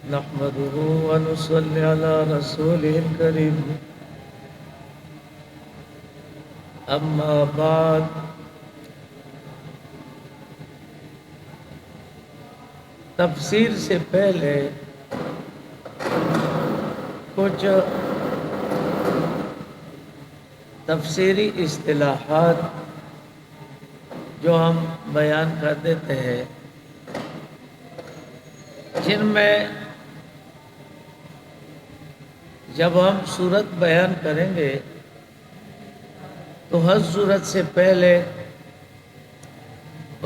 نحمده ونصلي على رسوله الكريم اما بعد تفسیر سے پہلے کچھ تفسیری اصطلاحات جو ہم بیان کر دیتے ہیں، جن میں جب ہم صورت بیان کریں گے تو ہر صورت سے پہلے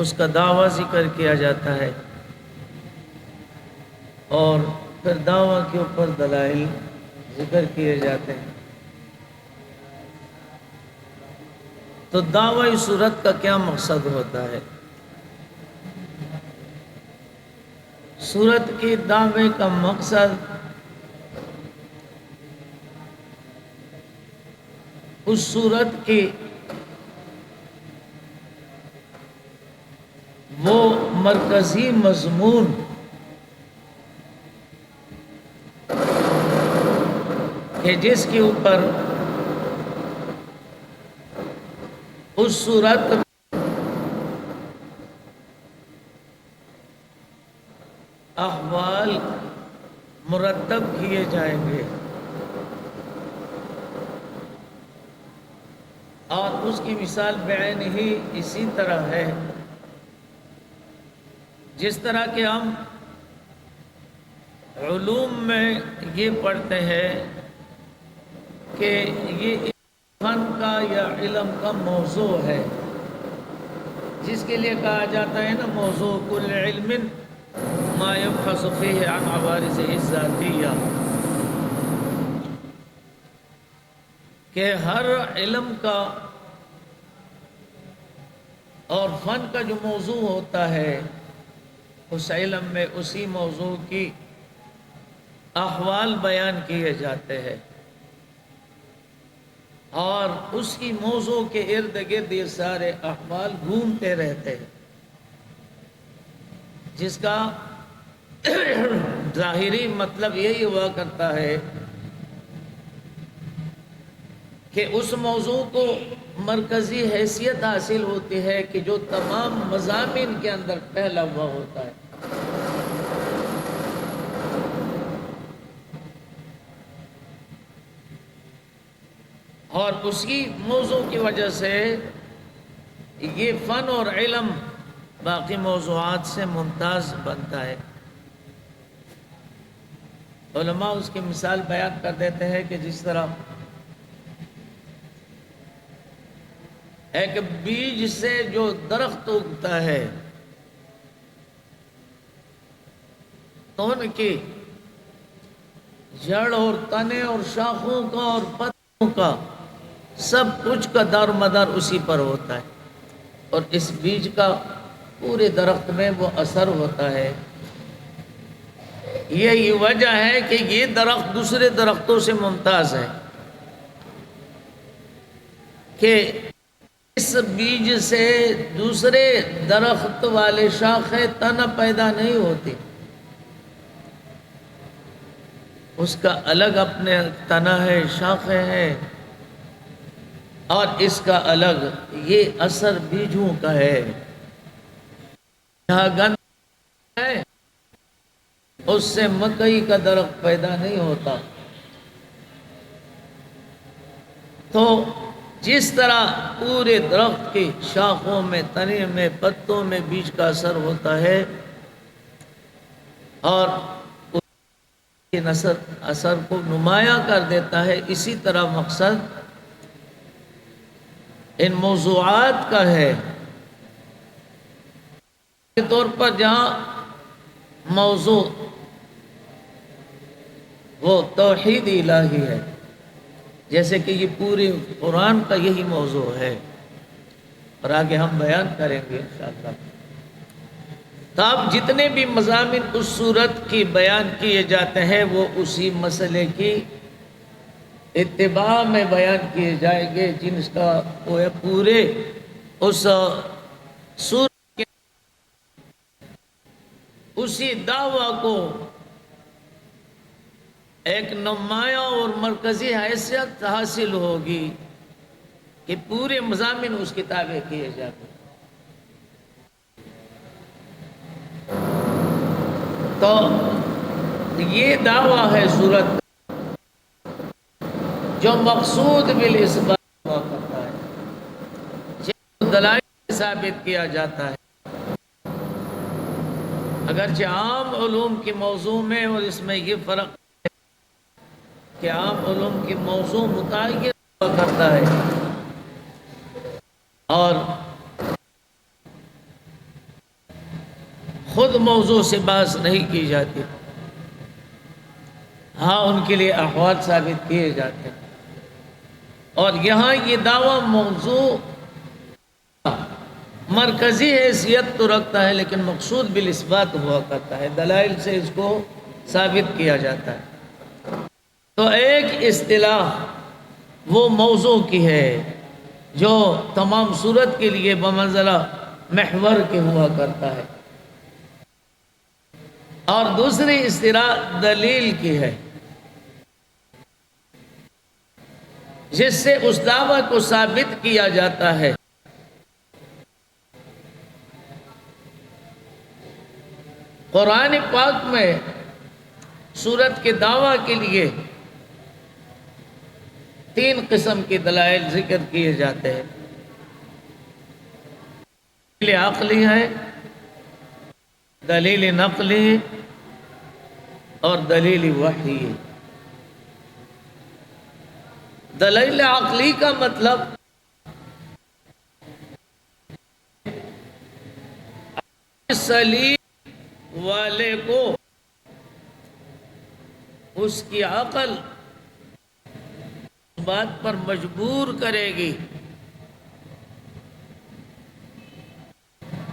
اس کا دعویٰ ذکر کیا جاتا ہے اور پھر دعویٰ کے اوپر دلائل ذکر کیے جاتے ہیں۔ تو دعوی صورت کا کیا مقصد ہوتا ہے؟ صورت کی دعوے کا مقصد اس صورت کی وہ مرکزی مضمون کہ جس کے اوپر اس صورت احوال مرتب کیے جائیں گے اور اس کی مثال بعین ہی اسی طرح ہے جس طرح کہ ہم علوم میں یہ پڑھتے ہیں کہ یہ فن کا یا علم کا موضوع ہے، جس کے لیے کہا جاتا ہے نا موضوع کل علم ما يبحث فيه عن عوارضه الذاتیہ، کہ ہر علم کا اور فن کا جو موضوع ہوتا ہے اس علم میں اسی موضوع کی احوال بیان کیے جاتے ہیں اور اس کی موضوع کے ارد گرد یہ سارے احوال گھومتے رہتے ہیں، جس کا ظاہری مطلب یہی ہوا کرتا ہے کہ اس موضوع کو مرکزی حیثیت حاصل ہوتی ہے کہ جو تمام مضامین کے اندر پھیلا ہوا ہوتا ہے۔ اور اسی موضوع کی وجہ سے یہ فن اور علم باقی موضوعات سے ممتاز بنتا ہے۔ علماء اس کی مثال بیان کر دیتے ہیں کہ جس طرح ایک بیج سے جو درخت اگتا ہے تو ان کی جڑ اور تنے اور شاخوں کا اور پتوں کا سب کچھ کا دار مدار اسی پر ہوتا ہے اور اس بیج کا پورے درخت میں وہ اثر ہوتا ہے۔ یہی وجہ ہے کہ یہ درخت دوسرے درختوں سے ممتاز ہے کہ اس بیج سے دوسرے درخت والے شاخیں تنہ پیدا نہیں ہوتی، اس کا الگ اپنے تنہ ہے، شاخیں ہیں، اور اس کا الگ یہ اثر بیجوں کا ہے۔ یہاں گند ہے اس سے مکئی کا درخت پیدا نہیں ہوتا۔ تو جس طرح پورے درخت کی شاخوں میں، تنے میں، پتوں میں بیج کا اثر ہوتا ہے اور اثر کو نمایاں کر دیتا ہے، اسی طرح مقصد ان موضوعات کا ہے کے طور پر جہاں موضوع وہ توحید الہی ہے، جیسے کہ یہ پورے قرآن کا یہی موضوع ہے اور آگے ہم بیان کریں گے انشاءاللہ۔ تو اب جتنے بھی مضامین اس صورت کی بیان کیے جاتے ہیں وہ اسی مسئلے کی اتباع میں بیان کیے جائیں گے، جن کا وہ پورے اس سورت کے اسی دعویٰ کو ایک نمایاں اور مرکزی حیثیت حاصل ہوگی کہ پورے مضامین اس کتابیں کیے جاتے. تو یہ دعویٰ ہے صورت جو مقصود بالاثبات ہوا کرتا ہے، جو دلائل سے ثابت کیا جاتا ہے. اگرچہ عام علوم کے موضوع میں اور اس میں یہ فرق ہے کہ عام علوم کے موضوع متعین ہوا کرتا ہے اور خود موضوع سے بحث نہیں کی جاتی. ہاں ان کے لیے احوال ثابت کیے جاتے ہیں. اور یہاں یہ دعویٰ موضوع مرکزی حیثیت تو رکھتا ہے لیکن مقصود بالاثبات ہوا کرتا ہے، دلائل سے اس کو ثابت کیا جاتا ہے. تو ایک اصطلاح وہ موضوع کی ہے جو تمام صورت کے لیے بمنزلہ محور کے ہوا کرتا ہے، اور دوسری اصطلاح دلیل کی ہے جس سے اس دعویٰ کو ثابت کیا جاتا ہے. قرآن پاک میں سورت کے دعویٰ کے لیے 3 قسم کے دلائل ذکر کیے جاتے ہیں. دلیل عقلی ہے، دلیل نقلی اور دلیل وحی. دلیل عقلی کا مطلب سلیم والے کو اس کی عقل اس بات پر مجبور کرے گی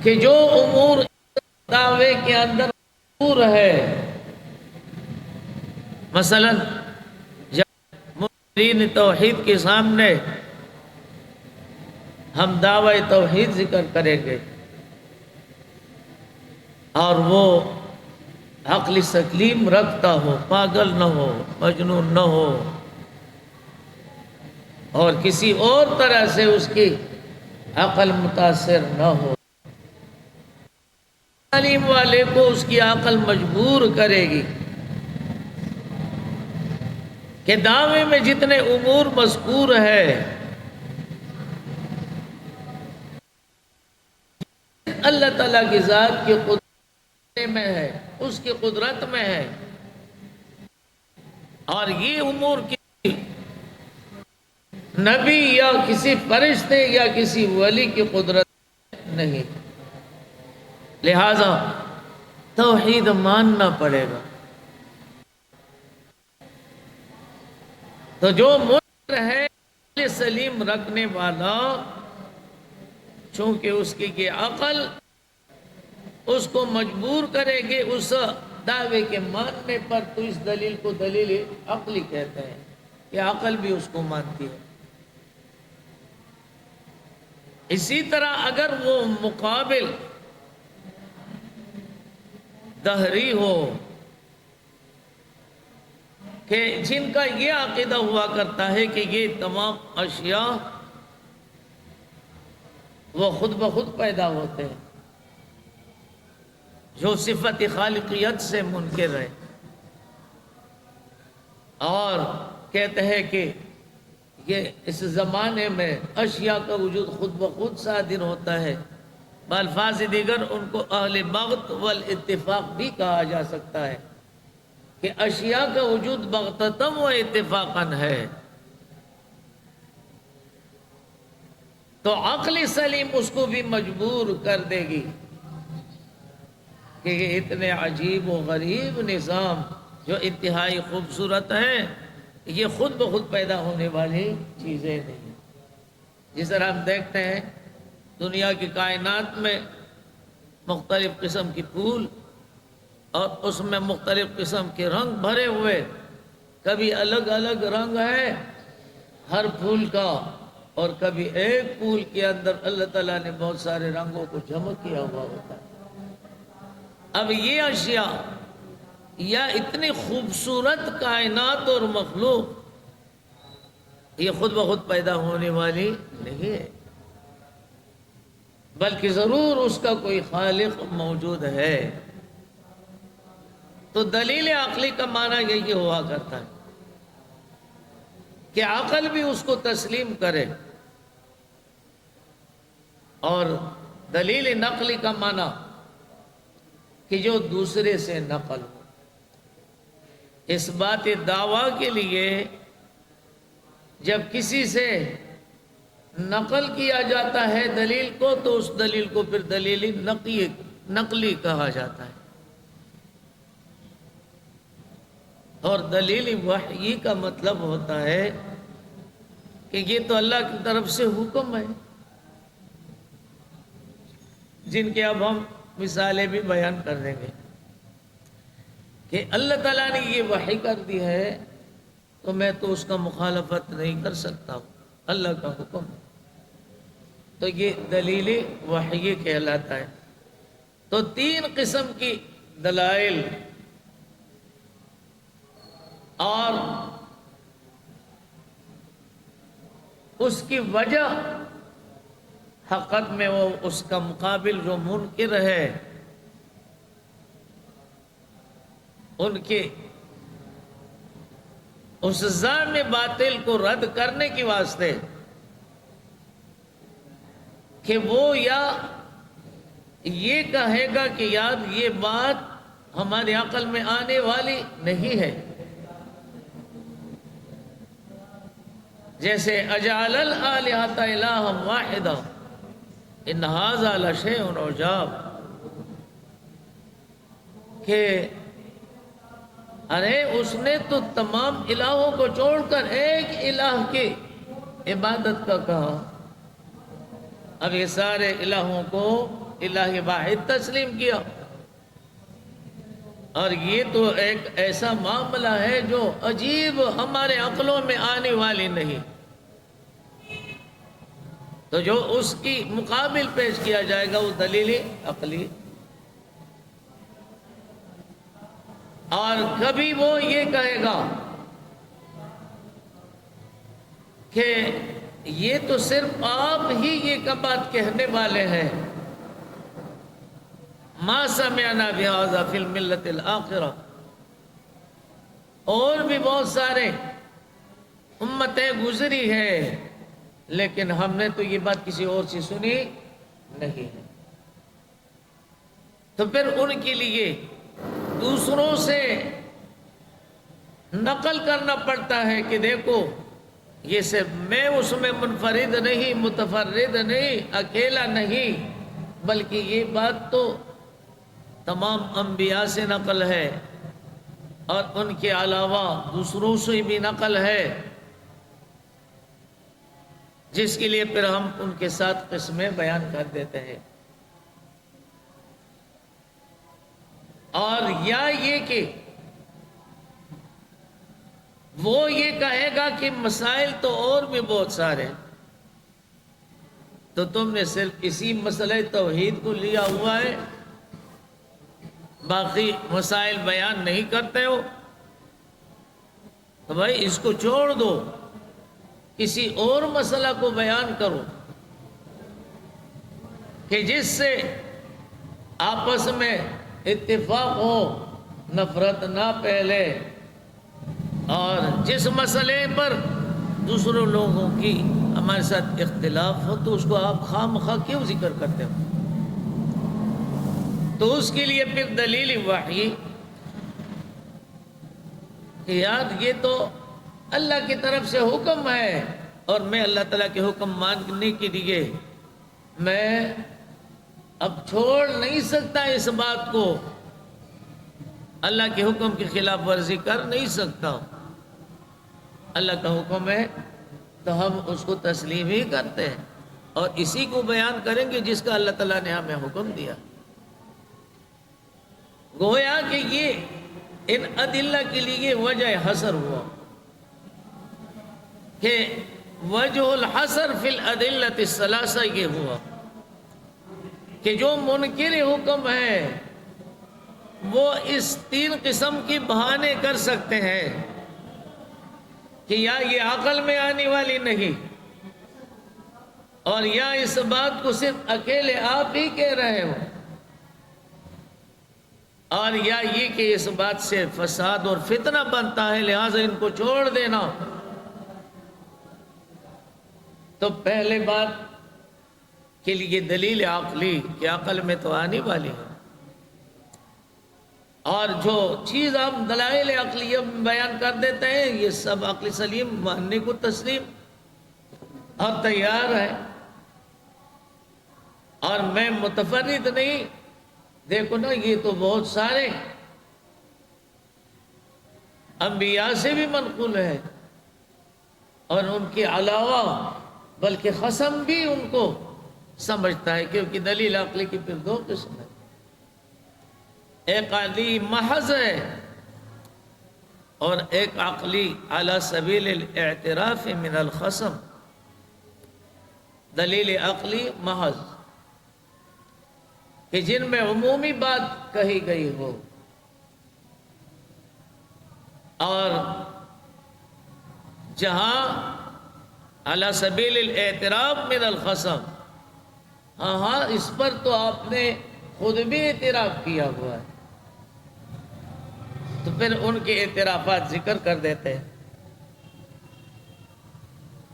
کہ جو امور دعوے کے اندر مذکور ہے، مثلا جب منکرین توحید کے سامنے ہم دعوی توحید ذکر کریں گے اور وہ عقل سلیم رکھتا ہو، پاگل نہ ہو، مجنون نہ ہو، اور کسی اور طرح سے اس کی عقل متاثر نہ ہو، تعلیم والے کو اس کی عقل مجبور کرے گی کہ دعوے میں جتنے امور مذکور ہے اللہ تعالیٰ کی ذات کی قدرت میں ہے، اس کی قدرت میں ہے، اور یہ امور کسی نبی یا کسی فرشتے یا کسی ولی کی قدرت نہیں، لہذا توحید ماننا پڑے گا. تو جو منکر ہے عقل سلیم رکھنے والا، چونکہ اس کی یہ عقل اس کو مجبور کرے گی اس دعوے کے ماننے پر، تو اس دلیل کو دلیل عقلی کہتے ہیں کہ عقل بھی اس کو مانتی ہے. اسی طرح اگر وہ مقابل دہری ہو کہ جن کا یہ عقیدہ ہوا کرتا ہے کہ یہ تمام اشیاء وہ خود بخود پیدا ہوتے ہیں، جو صفت خالقیت سے منکر ہے، اور کہتے ہیں کہ یہ اس زمانے میں اشیاء کا وجود خود بخود صادر ہوتا ہے. بالفاظ دیگر ان کو اہل بغت والاتفاق بھی کہا جا سکتا ہے کہ اشیاء کا وجود بغتتاً و اتفاقاً ہے. تو عقل سلیم اس کو بھی مجبور کر دے گی کہ یہ اتنے عجیب و غریب نظام جو انتہائی خوبصورت ہیں، یہ خود بخود پیدا ہونے والی چیزیں نہیں. جس طرح ہم دیکھتے ہیں دنیا کی کائنات میں مختلف قسم کی پھول اور اس میں مختلف قسم کے رنگ بھرے ہوئے، کبھی الگ الگ رنگ ہے ہر پھول کا، اور کبھی ایک پھول کے اندر اللہ تعالیٰ نے بہت سارے رنگوں کو جمع کیا ہوا ہوتا ہے. اب یہ اشیاء یا اتنی خوبصورت کائنات اور مخلوق یہ خود بخود پیدا ہونے والی نہیں ہے، بلکہ ضرور اس کا کوئی خالق موجود ہے۔ تو دلیل عقلی کا معنی یہی ہوا کرتا ہے کہ عقل بھی اس کو تسلیم کرے، اور دلیل نقلی کا معنی کہ جو دوسرے سے نقل ہو۔ اس بات دعویٰ کے لیے جب کسی سے نقل کیا جاتا ہے دلیل کو، تو اس دلیل کو پھر دلیل نقلی کہا جاتا ہے، اور دلیل وحی کا مطلب ہوتا ہے کہ یہ تو اللہ کی طرف سے حکم ہے، جن کے اب ہم مثالیں بھی بیان کر دیں گے کہ اللہ تعالیٰ نے یہ وحی کر دی ہے تو میں تو اس کا مخالفت نہیں کر سکتا ہوں، اللہ کا حکم ہے، تو یہ دلیل وحی کہلاتا ہے۔ تو تین قسم کی دلائل اور اس کی وجہ حقیقت میں وہ اس کا مقابل جو منکر ہے ان کے اس ظن باطل کو رد کرنے کی واسطے کہ وہ یا یہ کہے گا کہ یار یہ بات ہماری عقل میں آنے والی نہیں ہے، جیسے اجعل الآلہۃ الہا واحدا ان ھذا لشیء عجاب، کہ ارے اس نے تو تمام الہوں کو چھوڑ کر ایک الہ کی عبادت کا کہا، اب یہ سارے الہوں کو الہ واحد تسلیم کیا، اور یہ تو ایک ایسا معاملہ ہے جو عجیب ہمارے عقلوں میں آنے والی نہیں، تو جو اس کی مقابل پیش کیا جائے گا وہ دلیل عقلی، اور کبھی وہ یہ کہے گا کہ یہ تو صرف آپ ہی یہ بات کہنے والے ہیں، ما سمعنا بہذا فی الملت الآخرہ، اور بھی بہت سارے امتیں گزری ہیں لیکن ہم نے تو یہ بات کسی اور سے سنی نہیں ہے۔ تو پھر ان کے لیے دوسروں سے نقل کرنا پڑتا ہے کہ دیکھو یہ صرف میں اس میں منفرد نہیں، متفرد نہیں، اکیلا نہیں، بلکہ یہ بات تو تمام انبیاء سے نقل ہے اور ان کے علاوہ دوسروں سے بھی نقل ہے، جس کے لیے پھر ہم ان کے ساتھ قسمیں بیان کر دیتے ہیں۔ اور یا یہ کہ وہ یہ کہے گا کہ مسائل تو اور بھی بہت سارے، تو تم نے صرف اسی مسئلہ توحید کو لیا ہوا ہے، باقی مسائل بیان نہیں کرتے ہو، تو بھائی اس کو چھوڑ دو، کسی اور مسئلہ کو بیان کرو کہ جس سے آپس میں اتفاق ہو، نفرت نہ پھیلے، اور جس مسئلے پر دوسروں لوگوں کی ہمارے ساتھ اختلاف ہو تو اس کو آپ خواہ مخواہ کیوں ذکر کرتے ہو؟ تو اس کے لیے پھر دلیل وحی کہ یار یہ تو اللہ کی طرف سے حکم ہے، اور میں اللہ تعالیٰ کے حکم ماننے کے لیے میں اب چھوڑ نہیں سکتا اس بات کو، اللہ کے حکم کی خلاف ورزی کر نہیں سکتا، اللہ کا حکم ہے تو ہم اس کو تسلیم ہی کرتے ہیں اور اسی کو بیان کریں گے جس کا اللہ تعالیٰ نے ہمیں حکم دیا۔ گویا کہ یہ ان ادلہ کے لیے وجہ حصر ہوا کہ وجہ الحصر فی الادلۃ الثلاثہ یہ ہوا کہ جو منکر حکم ہے وہ اس تین قسم کی بہانے کر سکتے ہیں کہ یا یہ عقل میں آنے والی نہیں، اور یا اس بات کو صرف اکیلے آپ ہی کہہ رہے ہو، اور یا یہ کہ اس بات سے فساد اور فتنہ بنتا ہے لہذا ان کو چھوڑ دینا۔ تو پہلے بات کے لیے دلیل عقلی کہ عقل میں تو آنے والی ہے، اور جو چیز آپ دلائل عقلیہ بیان کر دیتے ہیں یہ سب عقل سلیم ماننے کو تسلیم اور تیار ہے، اور میں متفرد نہیں۔ دیکھو نا، یہ تو بہت سارے انبیاء سے بھی منقول ہے، اور ان کے علاوہ بلکہ قسم بھی ان کو سمجھتا ہے، کیونکہ دلیل عقلی کی پھر دو قسم ہے، ایک عقلی محض ہے اور ایک عقلی علی سبیل الاعتراف من الخصم۔ دلیل عقلی محض کہ جن میں عمومی بات کہی گئی ہو، اور جہاں علی سبیل الاعتراف من الخصم، ہاں اس پر تو آپ نے خود بھی اعتراف کیا ہوا ہے، تو پھر ان کے اعترافات ذکر کر دیتے ہیں۔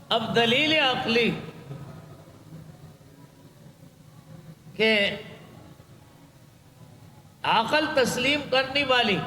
اب دلیل عقلی کہ عقل تسلیم کرنے والی